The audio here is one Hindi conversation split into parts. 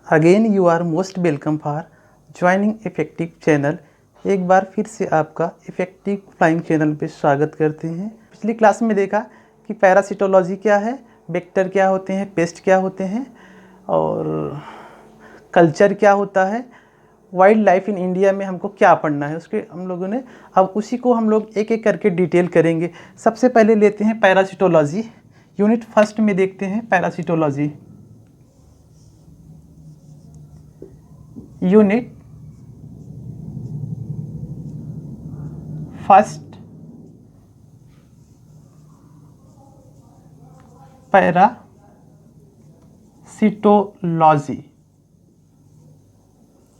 Again you are most welcome for joining effective channel. एक बार फिर से आपका इफेक्टिव फ्लाइंग चैनल पे स्वागत करते हैं। पिछली क्लास में देखा कि पैरासिटोलॉजी क्या है, वेक्टर क्या होते हैं, पेस्ट क्या होते हैं और कल्चर क्या होता है, वाइल्ड लाइफ इन इंडिया में हमको क्या पढ़ना है, उसके हम लोगों ने अब उसी को हम लोग एक एक करके डिटेल करेंगे। सबसे पहले लेते हैं पैरासिटोलॉजी। यूनिट फर्स्ट में देखते हैं पैरासिटोलॉजी। Unit first parasitology.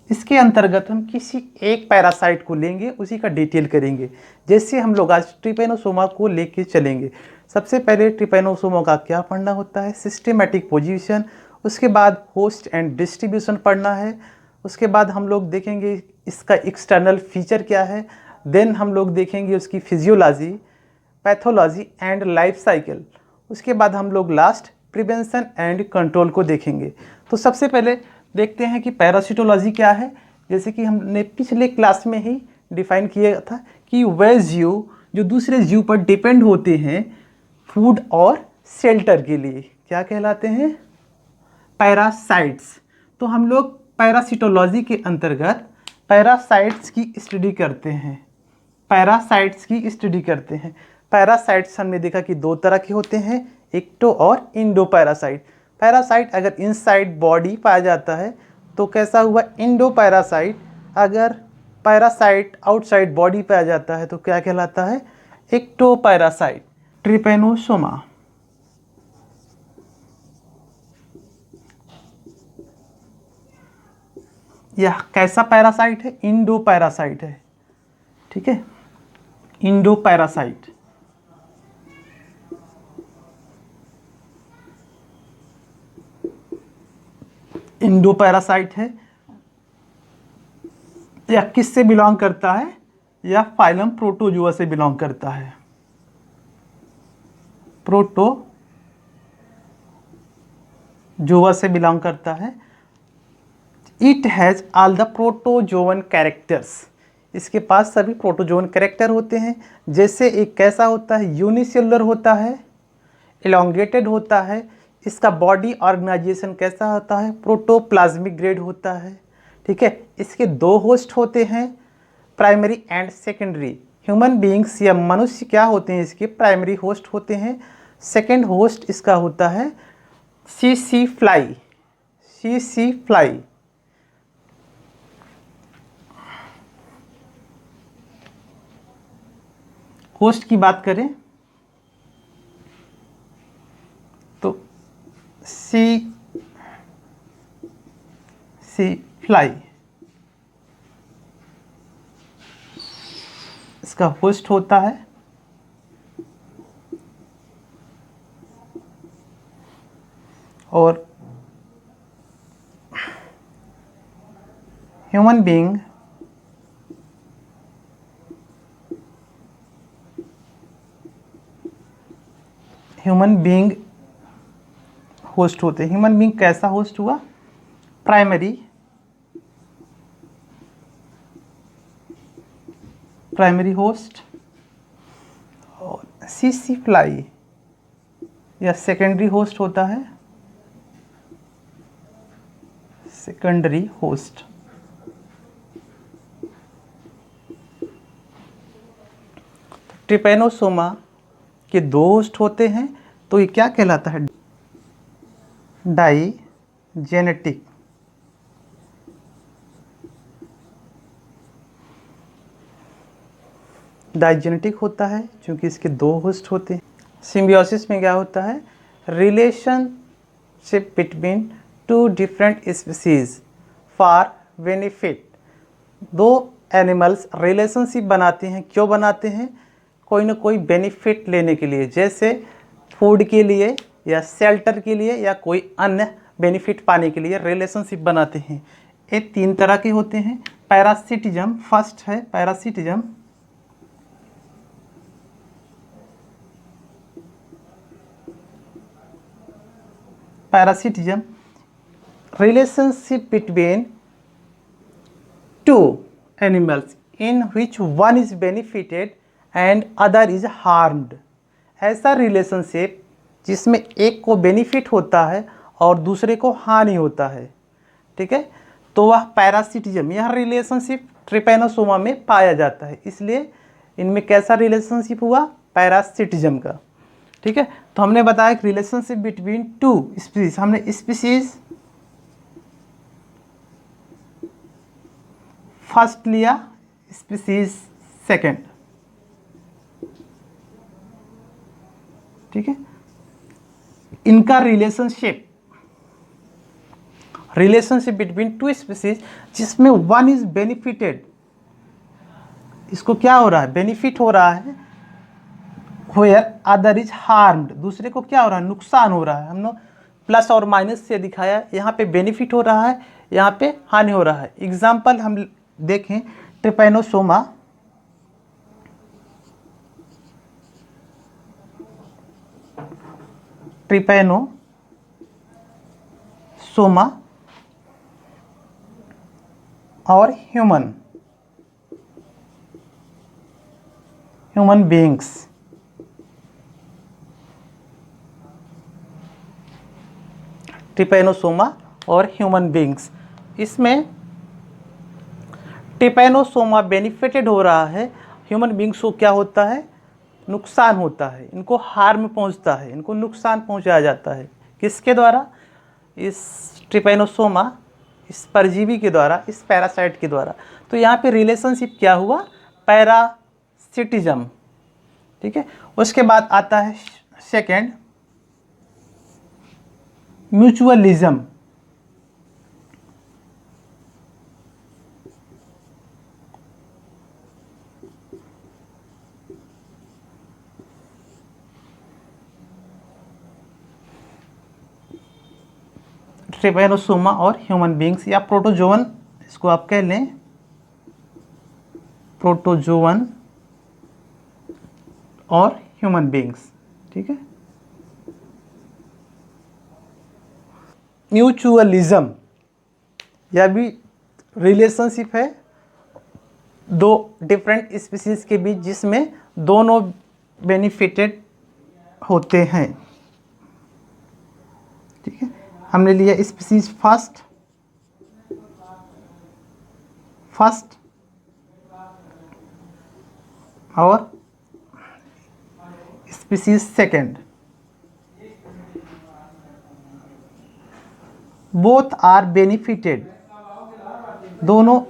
इसके अंतर्गत हम किसी एक पैरासाइट को लेंगे, उसी का डिटेल करेंगे। जैसे हम लोग आज ट्रिपेनोसोमा को लेके चलेंगे। सबसे पहले ट्रिपेनोसोमा का क्या पढ़ना होता है, सिस्टेमेटिक पोजीशन, उसके बाद होस्ट एंड डिस्ट्रीब्यूशन पढ़ना है, उसके बाद हम लोग देखेंगे इसका एक्सटर्नल फीचर क्या है, देन हम लोग देखेंगे उसकी physiology, pathology and life cycle, उसके बाद हम लोग लास्ट प्रिवेंशन एंड कंट्रोल को देखेंगे। तो सबसे पहले देखते हैं कि पैरासिटोलॉजी क्या है। जैसे कि हमने पिछले क्लास में ही डिफाइन किया था कि वह जीव जो दूसरे जीव पर डिपेंड होते हैं फूड और शेल्टर के लिए क्या कहलाते हैं, पैरासाइट्स। तो हम लोग पैरासिटोलॉजी के अंतर्गत पैरासाइट्स की स्टडी करते हैं। पैरासाइट्स की स्टडी करते हैं। पैरासाइट्स हमने देखा कि दो तरह के होते हैं, एक्टो और इंडो पैरासाइट। पैरासाइट अगर इनसाइड बॉडी पाया जाता है तो कैसा हुआ, इंडो पैरासाइट। अगर पैरासाइट आउटसाइड बॉडी पाया जाता है तो क्या कहलाता है, एक्टो पैरासाइट। ट्रिपेनोसोमा यह कैसा पैरासाइट है, इंडो पैरासाइट है। ठीक है, इंडो पैरासाइट। इंडो पैरासाइट है। यह किससे बिलोंग करता है, यह फाइलम प्रोटोजुआ से बिलोंग करता है। प्रोटोजुआ से बिलोंग करता है। It has all the protozoan characters. इसके पास सभी प्रोटोजोवन कैरेक्टर होते हैं। जैसे एक कैसा होता है, यूनिसेलुलर होता है, एलोंगेटेड होता है। इसका बॉडी ऑर्गेनाइजेशन कैसा होता है, प्रोटोप्लाज्मिक ग्रेड होता है। ठीक है, इसके दो होस्ट होते हैं, primary and secondary. Human beings या मनुष्य क्या होते हैं, इसके प्राइमरी होस्ट होते हैं। सेकेंड होस्ट इसका होता है सी फ्लाई। सी फ्लाई। होस्ट की बात करें तो सी फ्लाई इसका होस्ट होता है। और ह्यूमन बीइंग होस्ट होते हैं। ह्यूमन बीइंग कैसा होस्ट हुआ, प्राइमरी होस्ट। और सी फ्लाई या सेकेंडरी होस्ट होता है, सेकेंडरी होस्ट। ट्रिपेनोसोमा के दो होस्ट होते हैं तो ये क्या कहलाता है, डाइजेनेटिक। डाइजेनेटिक होता है क्योंकि इसके दो होस्ट होते हैं। सिम्बियोसिस में क्या होता है, relationship between two different species for benefit. दो एनिमल्स रिलेशनशिप बनाते हैं, क्यों बनाते हैं, कोई ना कोई बेनिफिट लेने के लिए, जैसे फूड के लिए या शेल्टर के लिए या कोई अन्य बेनिफिट पाने के लिए रिलेशनशिप बनाते हैं। ये तीन तरह के होते हैं। पैरासिटिज्म फर्स्ट है, parasitism. Parasitism relationship between two animals in which one is benefited and other is harmed। ऐसा रिलेशनशिप जिसमें एक को बेनिफिट होता है और दूसरे को हानि होता है, ठीक है, तो वह पैरासिटिज्म, यह रिलेशनशिप ट्रिपैनोसोमा में पाया जाता है। इसलिए इनमें कैसा रिलेशनशिप हुआ? पैरासिटिज्म का, ठीक है। तो हमने बताया कि रिलेशनशिप बिटवीन टू स्पीसीज, हमने स्पीसीज फर्स्ट लिया, स्पीसीज सेकंड, ठीक है। इनका रिलेशनशिप बिटवीन टू स्पीसीज जिसमें वन इज बेनिफिटेड, इसको क्या हो रहा है? बेनिफिट हो रहा है। व्हेयर अदर इज हार्म्ड, दूसरे को क्या हो रहा है? नुकसान हो रहा है। हमने प्लस और माइनस से दिखाया, यहाँ पे बेनिफिट हो रहा है, यहाँ पे हानि हो रहा है। एग्जाम्पल हम देखें, ट्रिपैनोसोमा, और ह्यूमन बीइंग्स। ट्रिपैनोसोमा और ह्यूमन बीइंग्स, इसमें ट्रिपैनोसोमा बेनिफिटेड हो रहा है, ह्यूमन बीइंग्स को क्या होता है? नुकसान होता है, इनको हार्म पहुंचता है, इनको नुकसान पहुंचाया जाता है। किसके द्वारा? इस ट्रिपैनोसोमा, इस परजीवी के द्वारा, इस पैरासाइट के द्वारा। तो यहाँ पे रिलेशनशिप क्या हुआ? पैरासिटिज्म, ठीक है। उसके बाद आता है सेकंड, म्यूचुअलिज्म। ट्रिपैनोसोमा और ह्यूमन बीइंग्स, या प्रोटोजोवन, इसको आप कह लें प्रोटोजोवन और ह्यूमन बीइंग्स, ठीक है। म्यूचुअलिज्म, यह भी रिलेशनशिप है दो डिफरेंट स्पीसीज के बीच, जिसमें दोनों बेनिफिटेड होते हैं, ठीक है। हमने लिया स्पीसीज फर्स्ट और species second. Both are benefited, दोनों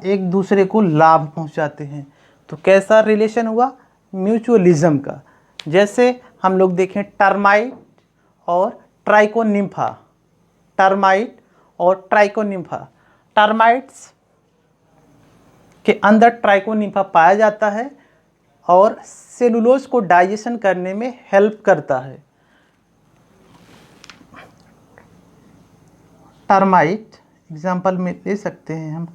एक दूसरे को लाभ पहुंचाते हैं। तो कैसा रिलेशन हुआ? म्यूचुअलिज्म का। जैसे हम लोग देखें टर्माइट और ट्राइकोनिम्फा, टर्माइट्स के अंदर ट्राइकोनिम्फा पाया जाता है और सेलुलोज को डाइजेशन करने में हेल्प करता है। टर्माइट एग्जाम्पल में ले सकते हैं हम,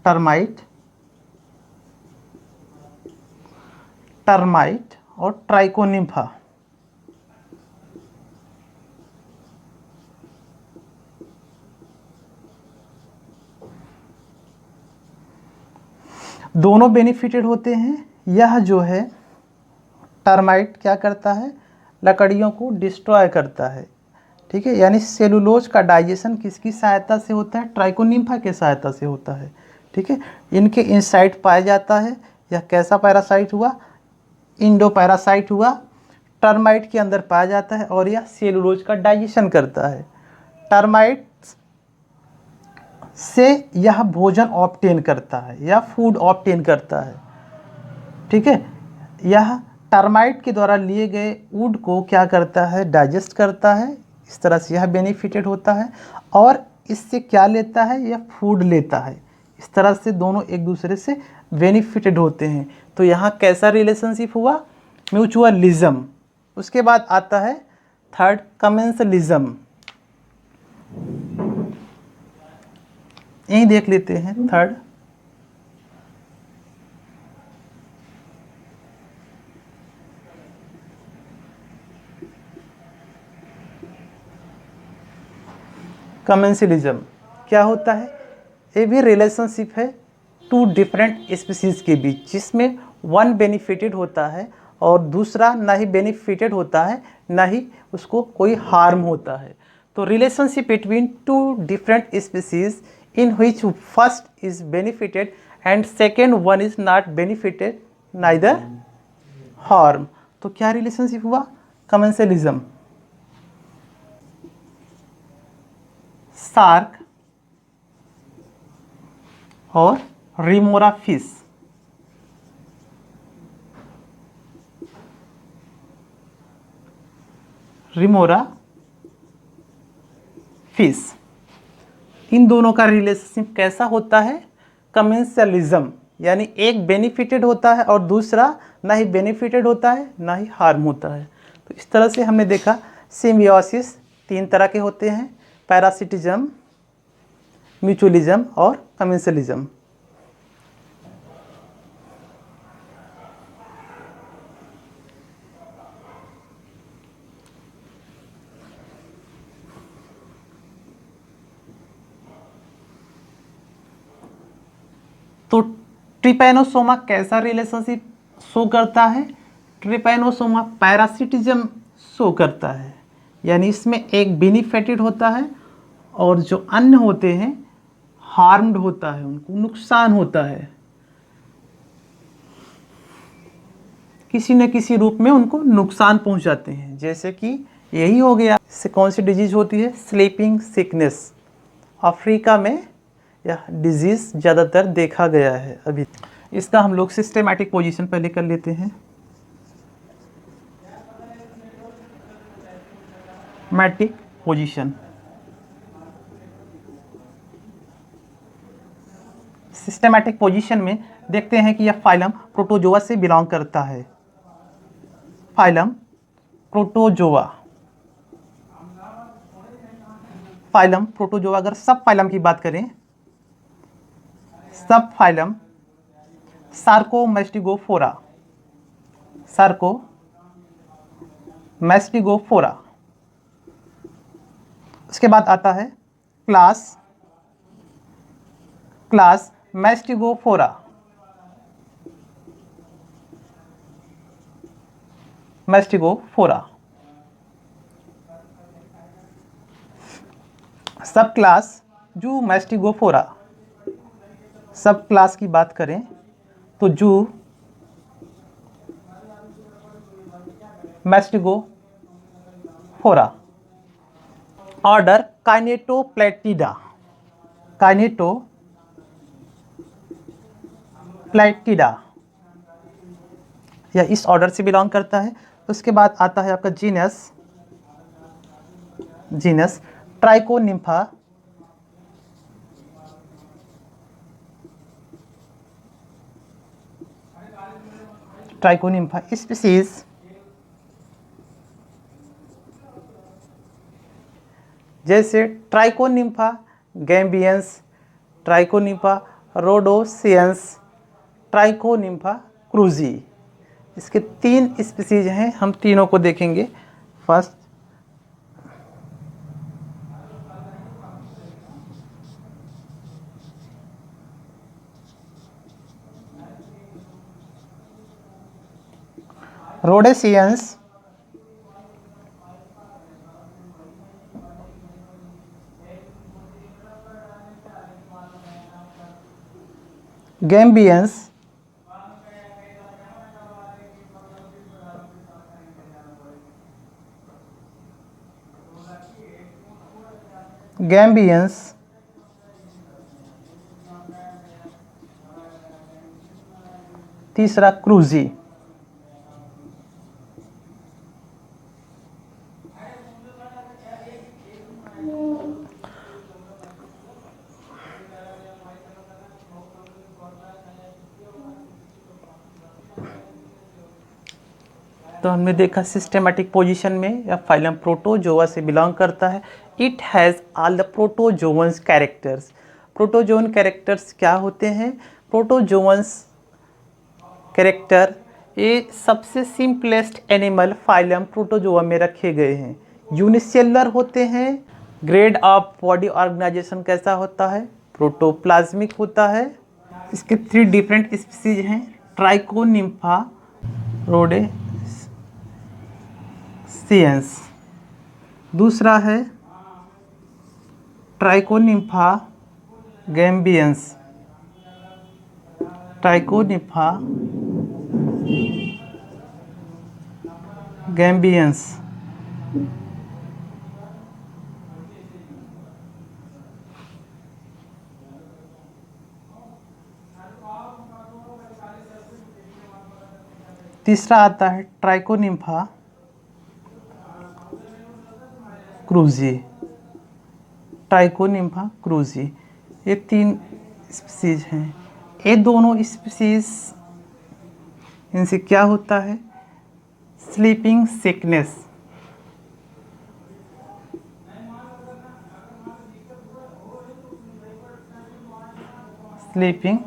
टर्माइट और ट्राइकोनिम्फा। दोनों बेनिफिटेड होते हैं। यह जो है टर्माइट क्या करता है? लकड़ियों को डिस्ट्रॉय करता है, ठीक है। यानी सेलुलोज का डाइजेशन किसकी सहायता से होता है? ट्राइकोनिम्फा के सहायता से होता है, ठीक है। इनके इनसाइड पाया जाता है। यह कैसा पैरासाइट हुआ? इंडो पैरासाइट हुआ। टर्माइट के अंदर पाया जाता है और यह सेलुलोज का डाइजेशन करता है। टर्माइट से यह भोजन ऑब्टेन करता है या फूड ऑब्टेन करता है, ठीक है। यह टर्माइट के द्वारा लिए गए वुड को क्या करता है? डाइजेस्ट करता है। इस तरह से यह बेनिफिटेड होता है और इससे क्या लेता है? यह फूड लेता है। इस तरह से दोनों एक दूसरे से बेनिफिटेड होते हैं। तो यहाँ कैसा रिलेशनशिप हुआ? म्यूचुअलिज्म। उसके बाद आता है थर्ड, कमेंसलिज्म। यही देख लेते हैं थर्ड। कमेंसलिज्म क्या होता है, ये भी रिलेशनशिप है टू डिफरेंट स्पीसीज़ के बीच, जिसमें वन बेनिफिटेड होता है और दूसरा ना ही बेनिफिटेड होता है ना ही उसको कोई हार्म होता है। तो relationship between two different species in which first is benefited and second one is not benefited neither harm. तो क्या रिलेशनशिप हुआ, कमेंसलिज्म। शार्क और रिमोरा फिश, रिमोरा फिश, इन दोनों का रिलेशनशिप कैसा होता है, कमेंसलिज्म, यानी एक बेनिफिटेड होता है और दूसरा ना ही बेनिफिटेड होता है ना ही हार्म होता है। तो इस तरह से हमने देखा सिम्बियोसिस 3 तरह के होते हैं, पैरासिटिज्म, म्यूचुअलिज्म और कमेंसलिज्म। तो ट्रिपैनोसोमा कैसा रिलेशनशिप शो करता है, ट्रिपैनोसोमा पैरासिटिज्म शो करता है, यानी इसमें एक बेनिफिटेड होता है और जो अन्य होते हैं हार्म्ड होता है, उनको नुकसान होता है, किसी न किसी रूप में उनको नुकसान पहुंचाते हैं। जैसे कि यही हो गया, इससे कौन सी डिजीज होती है, स्लीपिंग सिकनेस। अफ्रीका में यह डिजीज ज़्यादातर देखा गया है अभी। इसका हम लोग सिस्टेमैटिक पोजीशन पहले कर लेते हैं। मैटिक पोजीशन, सिस्टेमैटिक पोजीशन में देखते हैं कि यह फाइलम प्रोटोजोआ से बिलोंग करता है। Phylum protozoa, phylum protozoa. अगर सब फाइलम की बात करें, सब फाइलम सार्कोमेस्टिगोफोरा, सार्कोमेस्टिगोफोरा। उसके बाद आता है क्लास मेस्टिगोफोरा, मेस्टिगोफोरा। सब क्लास जू मेस्टिगोफोरा। सब क्लास की बात करें तो जू मेस्टिगोफोरा। ऑर्डर काइनेटोप्लेटिडा, काइनेटोप्लेटिडा, यह इस ऑर्डर से बिलोंग करता है। उसके बाद आता है आपका जीनस ट्राइकोनिम्फा, ट्राइकोनिम्फा स्पीसीज जैसे Trichonympha gambiense, Trichonympha rhodesiense, Trichonympha cruzi. इसके 3 स्पीसीज हैं, हम तीनों को देखेंगे। फर्स्ट रोडेसियंस, गैम्बियंस, गैम्बियंस, तीसरा क्रूजी। तो हमने देखा सिस्टेमैटिक पोजीशन में या फाइलम प्रोटोजोआ से बिलोंग करता है। It has all the protozoans characters. Protozoan characters क्या होते हैं, प्रोटोजोअन्स कैरेक्टर ये सबसे सिंपलेस्ट एनिमल फाइलम प्रोटोजोआ में रखे गए हैं। यूनिसेलुलर होते हैं, ग्रेड ऑफ बॉडी ऑर्गेनाइजेशन कैसा होता है? प्रोटोप्लाज्मिक होता है। इसके 3 डिफरेंट स्पीसीज हैं, ट्राइकोनिम्फा रोडेशियंस, दूसरा है ट्राइकोनिम्फा गैम्बियंस, ट्राइकोनिम्फा गैम्बियंस, तीसरा आता है ट्राइकोनिम्फा क्रूजी, ट्राइकोनिम्फा क्रूजी। ये 3 स्पीसीज हैं। ये दोनों स्पीसीज, इनसे क्या होता है? Sleeping sickness, sleeping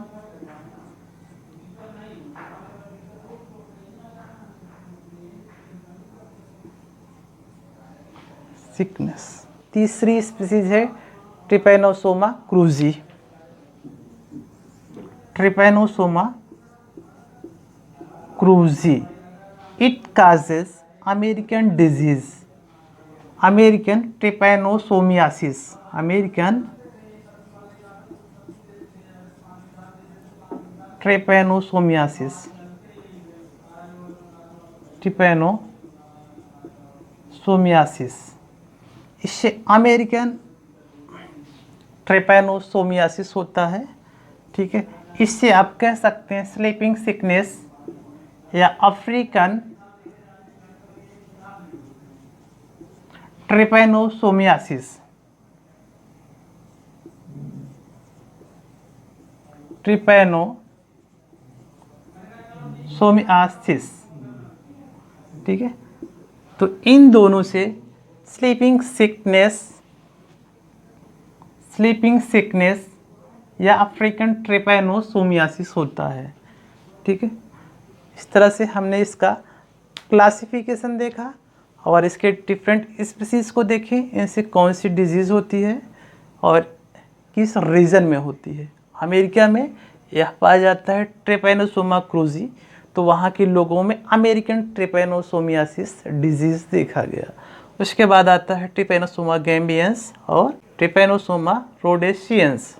sickness. तीसरी स्पीसीज है Trypanosoma cruzi, Trypanosoma cruzi. It causes American disease, American trypanosomiasis, American trypanosomiasis, trypanosomiasis. इससे अमेरिकन ट्रिपैनोसोमियासिस होता है, ठीक है। इससे आप कह सकते हैं स्लीपिंग सिकनेस या अफ्रीकन ट्रिपैनोसोमियासिस, ट्रिपैनोसोमियासिस, ठीक है। तो इन दोनों से स्लीपिंग सिकनेस या अफ्रीकन ट्रिपैनोसोमियासिस होता है, ठीक है। इस तरह से हमने इसका क्लासिफिकेशन देखा और इसके डिफरेंट स्पीसीज को देखें, इनसे कौन सी डिजीज़ होती है और किस रीजन में होती है। अमेरिका में यह पाया जाता है ट्रिपैनोसोमा क्रूजी, तो वहाँ के लोगों में अमेरिकन ट्रिपैनोसोमियासिस डिजीज़ देखा गया। उसके बाद आता है ट्रिपैनोसोमा गैम्बियंस और Trypanosoma rhodesiense.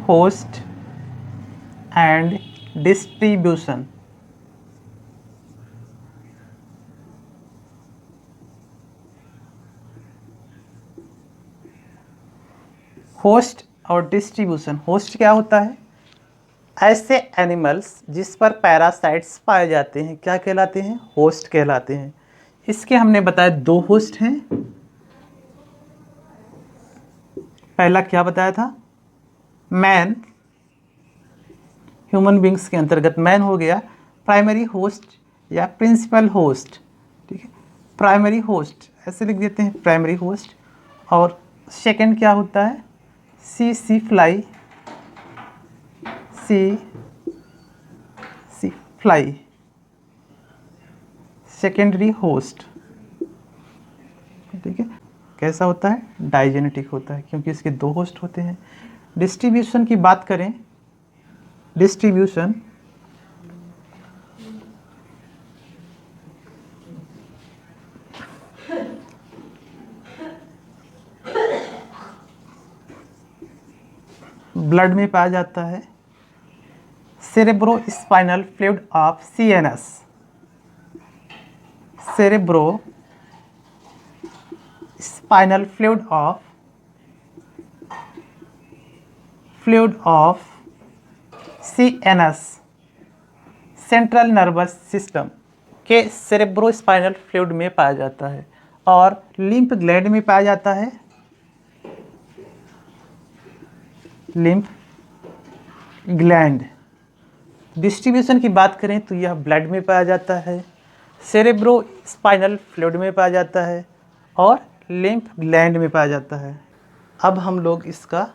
Host and distribution, host और डिस्ट्रीब्यूशन। होस्ट क्या होता है? ऐसे एनिमल्स जिस पर पैरासाइट्स पाए जाते हैं क्या कहलाते हैं? होस्ट कहलाते हैं। इसके हमने बताया 2 होस्ट हैं। पहला क्या बताया था? मैन, ह्यूमन बींग्स के अंतर्गत मैन हो गया प्राइमरी होस्ट या प्रिंसिपल होस्ट, ठीक है। प्राइमरी होस्ट ऐसे लिख देते हैं, प्राइमरी होस्ट। और सेकंड क्या होता है? सी फ्लाई, सेकेंडरी होस्ट, ठीक है। कैसा होता है? डाइजेनेटिक होता है क्योंकि इसके 2 होस्ट होते हैं। डिस्ट्रीब्यूशन की बात करें, डिस्ट्रीब्यूशन ब्लड में पाया जाता है। Cerebro spinal fluid of CNS, cerebro spinal fluid of CNS, central nervous system के सेरेब्रो स्पाइनल फ्लूइड में पाया जाता है। और लिम्फ ग्लैंड में पाया जाता है, लिम्फ ग्लैंड। डिस्ट्रीब्यूशन की बात करें तो यह ब्लड में पाया जाता है, सेरेब्रो स्पाइनल फ्लूइड में पाया जाता है और लिम्फ ग्लैंड में पाया जाता है। अब हम लोग इसका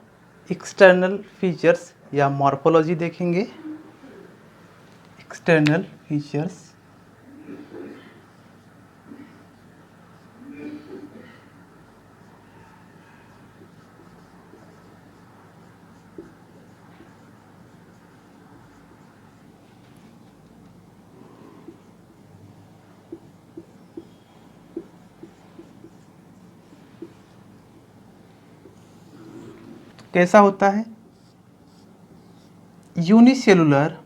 एक्सटर्नल फीचर्स या मॉर्फोलॉजी देखेंगे। एक्सटर्नल फीचर्स, कैसा होता है? यूनिसेलुलर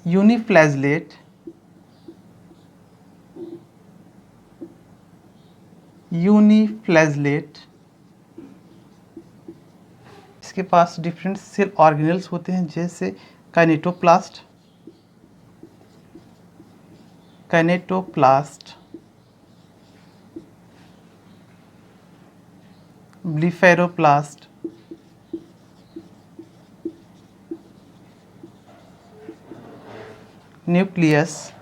यूनिफ्लैजलेट इसके पास डिफरेंट सेल ऑर्गेनेल्स होते हैं, जैसे काइनेटोप्लास्ट, ब्लीफेरोप्लास्ट, न्यूक्लियस,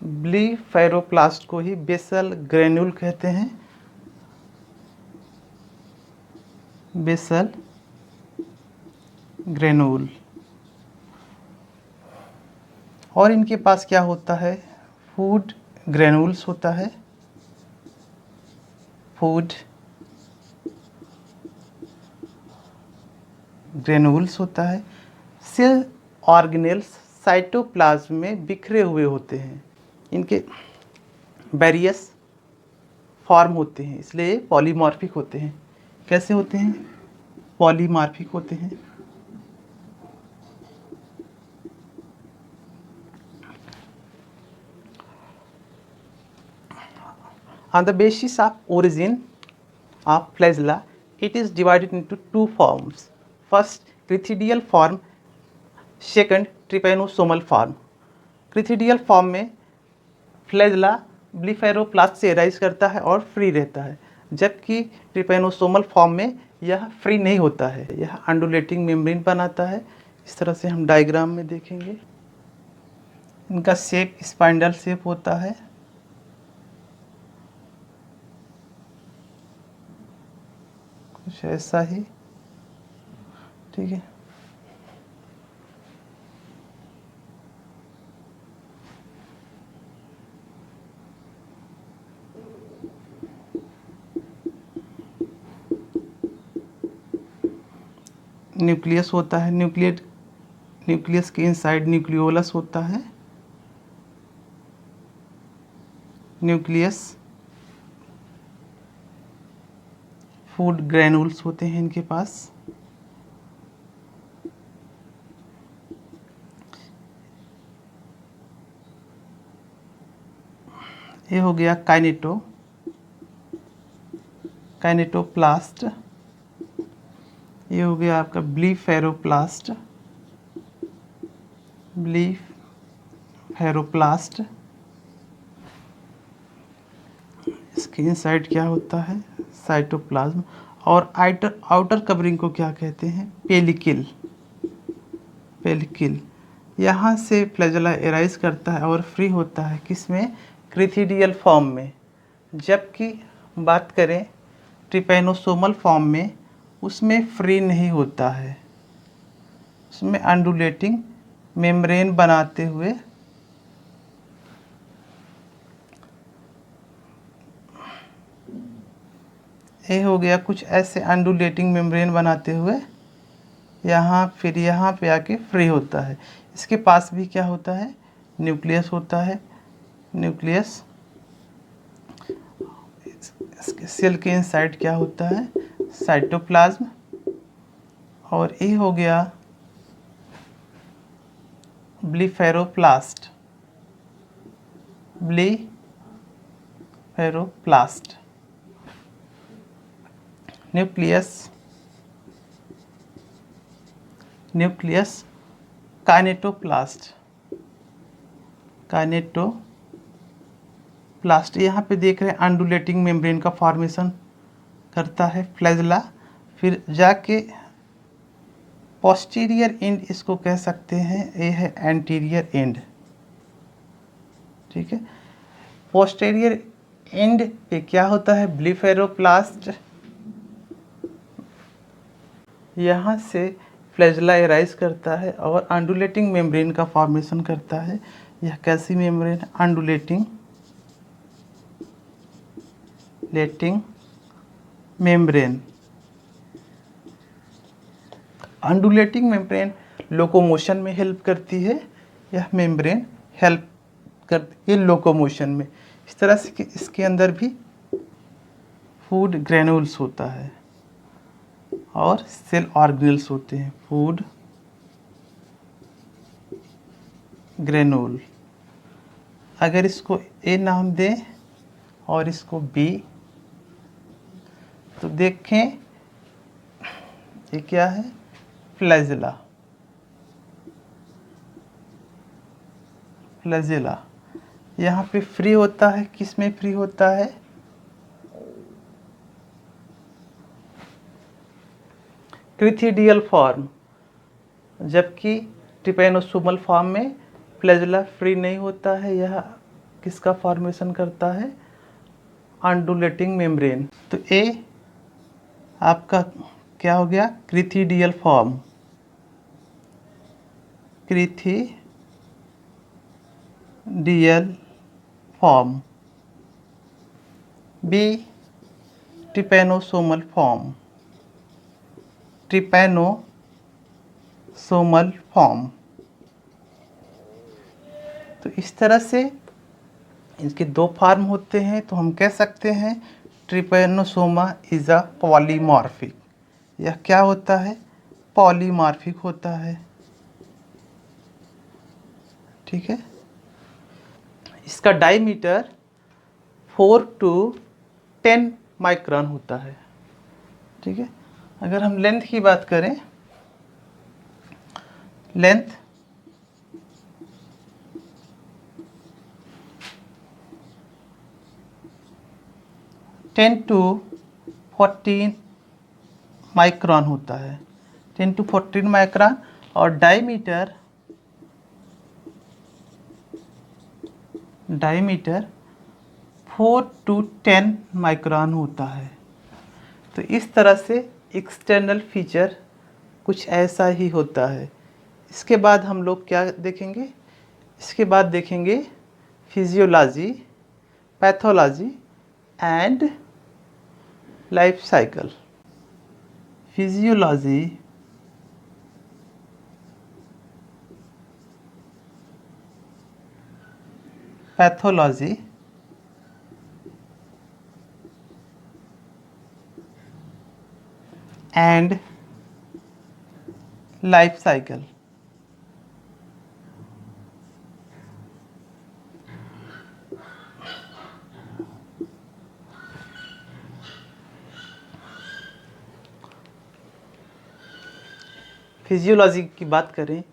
ब्लीफेरोप्लास्ट को ही बेसल ग्रेन्यूल कहते हैं, बेसल ग्रेन्यूल। और इनके पास क्या होता है? फूड ग्रेन्यूल्स होता है, फूड ग्रेन्यूल्स होता है। सेल ऑर्गेनेल्स साइटोप्लाज्म में बिखरे हुए होते हैं, इनके वेरियस फॉर्म होते हैं, इसलिए पॉलीमॉर्फिक होते हैं। कैसे होते हैं? पॉलीमॉर्फिक होते हैं। On the basis of origin of flagella, it is divided into two forms. First, crithidial form, second trypanosomal form. Crithidial form में फ्लैजेला ब्लीफेरोप्लास्ट से राइज करता है और फ्री रहता है, जबकि ट्रिपेनोसोमल फॉर्म में यह फ्री नहीं होता है, यह अंडुलेटिंग मेम्ब्रेन बनाता है। इस तरह से हम डायग्राम में देखेंगे। इनका शेप स्पाइंडल शेप होता है। कुछ ऐसा ही, ठीक है। न्यूक्लियस होता है, न्यूक्लियस के इनसाइड न्यूक्लियोलस होता है। न्यूक्लियस, फूड ग्रेन्यूल्स होते हैं इनके पास। ये हो गया काइनेटोप्लास्ट। ये हो गया आपका ब्लीफेरोप्लास्ट। इसके इनसाइड क्या होता है? साइटोप्लाज्म। और आउटर कवरिंग को क्या कहते हैं? पेलिकिल। यहाँ से फ्लैजेला एराइज करता है और फ्री होता है, किसमें? क्रिथिडियल फॉर्म में। जबकि बात करें ट्रिपेनोसोमल फॉर्म में, उसमें फ्री नहीं होता है, उसमें अंडुलेटिंग मेम्ब्रेन बनाते हुए ये हो गया कुछ ऐसे अंडुलेटिंग मेम्ब्रेन बनाते हुए यहाँ, फिर यहाँ पे आके फ्री होता है। इसके पास भी क्या होता है? न्यूक्लियस होता है। न्यूक्लियस, इसके सेल के इनसाइड क्या होता है? साइटोप्लाज्म। और ये हो गया ब्लीफेरोप्लास्ट। न्यूक्लियस काइनेटोप्लास्ट। यहाँ पे देख रहे हैं अंडुलेटिंग मेम्ब्रेन का फॉर्मेशन करता है फ्लैजेला, फिर जाके पोस्टीरियर एंड इसको कह सकते हैं, ये है एंटीरियर एंड, ठीक है। पोस्टीरियर एंड पे क्या होता है? ब्लीफेरोप्लास्ट। यहाँ से फ्लैजेला एराइज करता है और अंडुलेटिंग मेम्ब्रेन का फॉर्मेशन करता है। यह कैसी membrane? Undulating membrane. Undulating membrane locomotion में हेल्प करती है, यह मेम्ब्रेन हेल्प करती है लोकोमोशन में। इस तरह से कि इसके अंदर भी फूड ग्रेन्यूल्स होता है और सेल ऑर्गेनल्स होते हैं। फूड ग्रेनुल, अगर इसको ए नाम दें और इसको बी, तो देखें ये क्या है, फ्लैजेला। फ्लैजेला यहाँ पे फ्री होता है, किस में फ्री होता है, क्रिथिडियल फॉर्म, जबकि ट्रिपेनोसोमल फॉर्म में फ्लैजेला फ्री नहीं होता है। यह किसका फॉर्मेशन करता है, अंडुलेटिंग मेम्ब्रेन। तो ए आपका क्या हो गया, crithidial form, crithidial form. B trypanosomal form, trypanosomal form. तो इस तरह से इनके दो फॉर्म होते हैं। तो हम कह सकते हैं ट्रिपेनोसोमा इज अ पॉलीमॉर्फिक। यह क्या होता है, पॉलीमॉर्फिक होता है। ठीक है, इसका डायमीटर 4 to 10 माइक्रोन होता है। ठीक है, अगर हम लेंथ की बात करें, लेंथ 10 to 14 माइक्रोन होता है, 10 to 14 माइक्रोन। और डायमीटर 4 to 10 माइक्रोन होता है। तो इस तरह से एक्सटर्नल फीचर कुछ ऐसा ही होता है। इसके बाद हम लोग क्या देखेंगे, इसके बाद देखेंगे physiology, pathology and life cycle. Physiology, pathology and life cycle. Physiology की बात करें,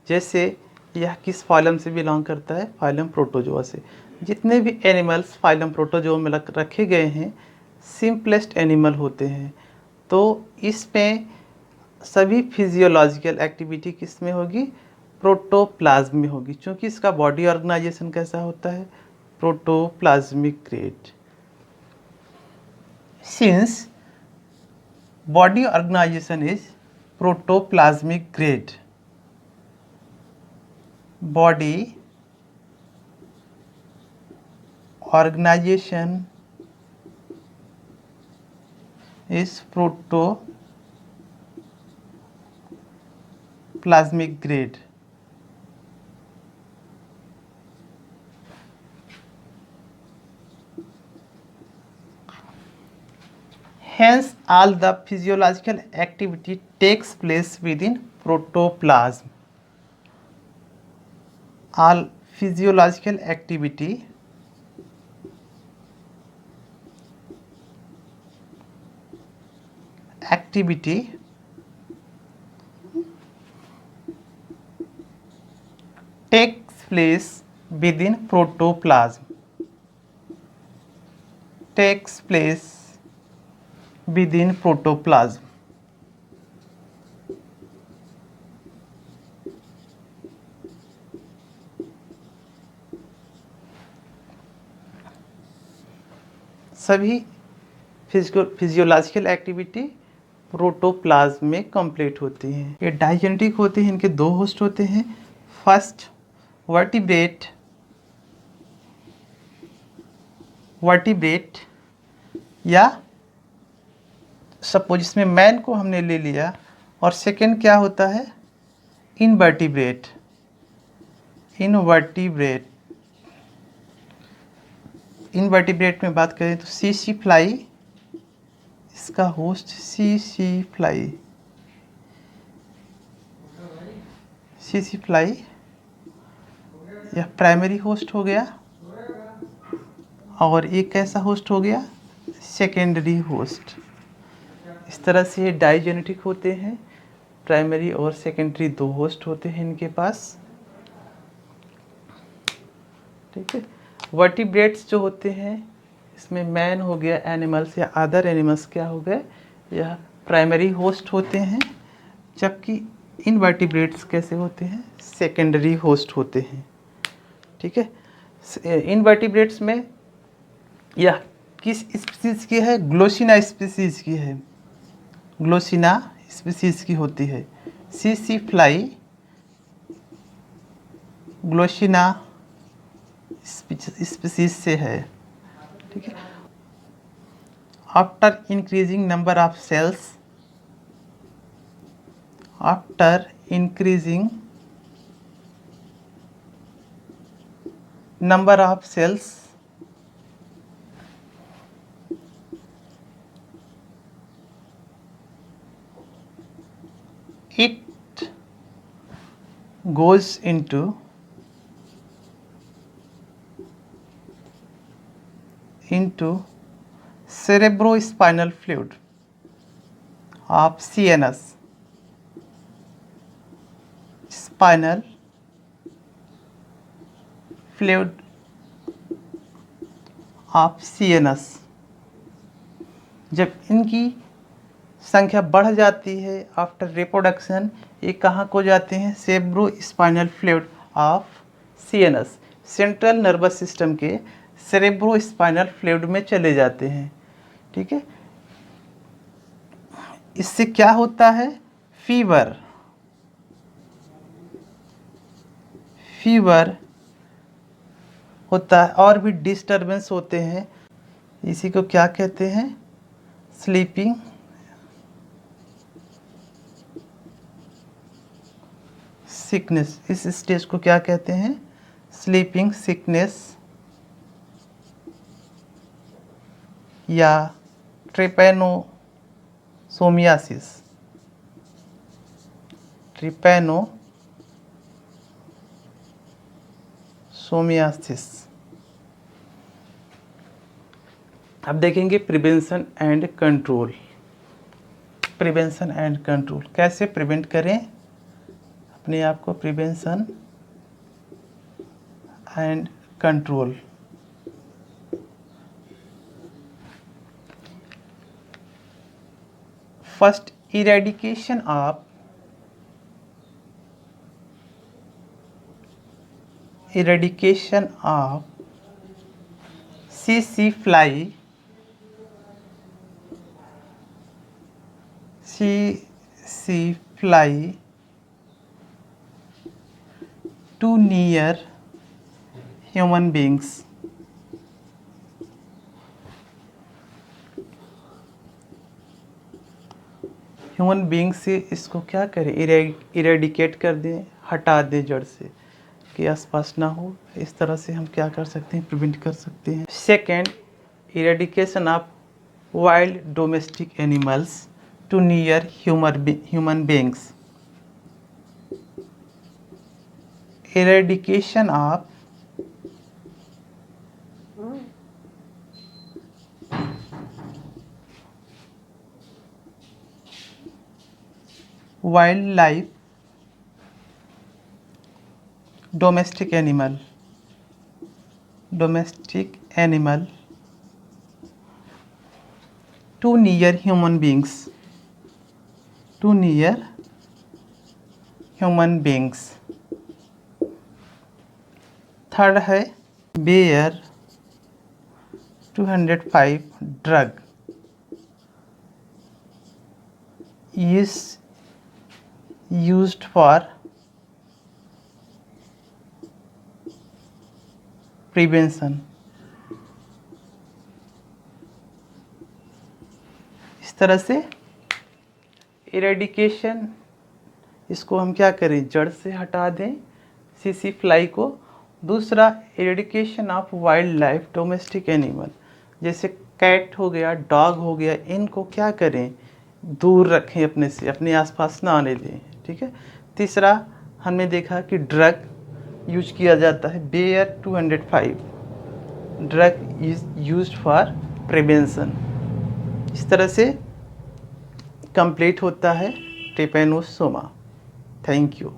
जैसे यह किस फाइलम से बिलोंग करता है, फाइलम प्रोटोजोआ से। जितने भी एनिमल्स फाइलम प्रोटोजोआ में रखे गए हैं सिंपलेस्ट एनिमल होते हैं। तो इसमें सभी फिजियोलॉजिकल एक्टिविटी किस में होगी, प्रोटोप्लाज्म में होगी। क्योंकि इसका बॉडी ऑर्गेनाइजेशन कैसा होता है, protoplasmic grade. Since body organisation is protoplasmic grade, body organization is protoplasmic grade। Hence, all the physiological activity takes place within protoplasm. All physiological activity takes place within protoplasm. Takes place within protoplasm। सभी फिजियोलॉजिकल एक्टिविटी प्रोटोप्लाज्म में कंप्लीट होती हैं। ये डाइजेनेटिक होते हैं, इनके दो होस्ट होते हैं। फर्स्ट वर्टिब्रेट या सपोज इसमें मैन को हमने ले लिया, और सेकंड क्या होता है, इनवर्टिब्रेट इनवर्टिब्रेट में बात करें तो सी फ्लाई, इसका होस्ट सी फ्लाई यह प्राइमरी होस्ट हो गया, और एक कैसा होस्ट हो गया, सेकेंडरी होस्ट। इस तरह से ये डाइजेनेटिक होते हैं, प्राइमरी और सेकेंडरी दो होस्ट होते हैं इनके पास। ठीक है। वर्टिब्रेट्स जो होते हैं इसमें मैन हो गया, एनिमल्स या अदर एनिमल्स क्या हो गए, यह प्राइमरी होस्ट होते हैं, जबकि इनवर्टिब्रेट्स कैसे होते हैं, सेकेंडरी होस्ट होते हैं। ठीक है। इनवर्टिब्रेट्स में यह किस स्पीसीज की है, ग्लोसिना स्पीसीज की है, ग्लोसिना स्पीसीज की होती है। सी फ्लाई ग्लोसिना स्पीसीज से है। ठीक है। After increasing number of cells, after increasing number of cells, it goes into cerebrospinal fluid of CNS, spinal fluid of CNS। जब इनकी संख्या बढ़ जाती है आफ्टर रिप्रोडक्शन, ये कहाँ को जाते हैं, cerebrospinal fluid of CNS, central nervous system के सेरेब्रोस्पाइनल फ्लूइड में चले जाते हैं। ठीक है। इससे क्या होता है, फीवर होता है, और भी डिस्टर्बेंस होते हैं। इसी को क्या कहते हैं, स्लीपिंग सिकनेस। इस स्टेज को क्या कहते हैं, स्लीपिंग सिकनेस या ट्रिपैनोसोमियासिस। अब देखेंगे prevention and control. Prevention and control, कैसे प्रिवेंट करें अपने आप को, prevention and control. First, eradication of सी fly to near human beings. Human being से इसको क्या करें, इरेडिकेट कर दें, हटा दें जड़ से, के आसपास ना हो। इस तरह से हम क्या कर सकते हैं, प्रिवेंट कर सकते हैं। Second, eradication of wild domestic animals to near human beings. Eradication of wild life domestic animal too near human beings, third है Bayer 205 drug is used for prevention. इस तरह से इरेडिकेशन इसको हम क्या करें, जड़ से हटा दें सीसी फ्लाई को। दूसरा, eradication of wild life domestic animal, जैसे कैट हो गया, डॉग हो गया, इनको क्या करें, दूर रखें अपने से, अपने आसपास ना आने दें, ठीक है। तीसरा, हमने देखा कि ड्रग यूज किया जाता है, Bayer 205 drug is used for prevention. इस तरह से कंप्लीट होता है ट्रिपैनोसोमा। Thank you.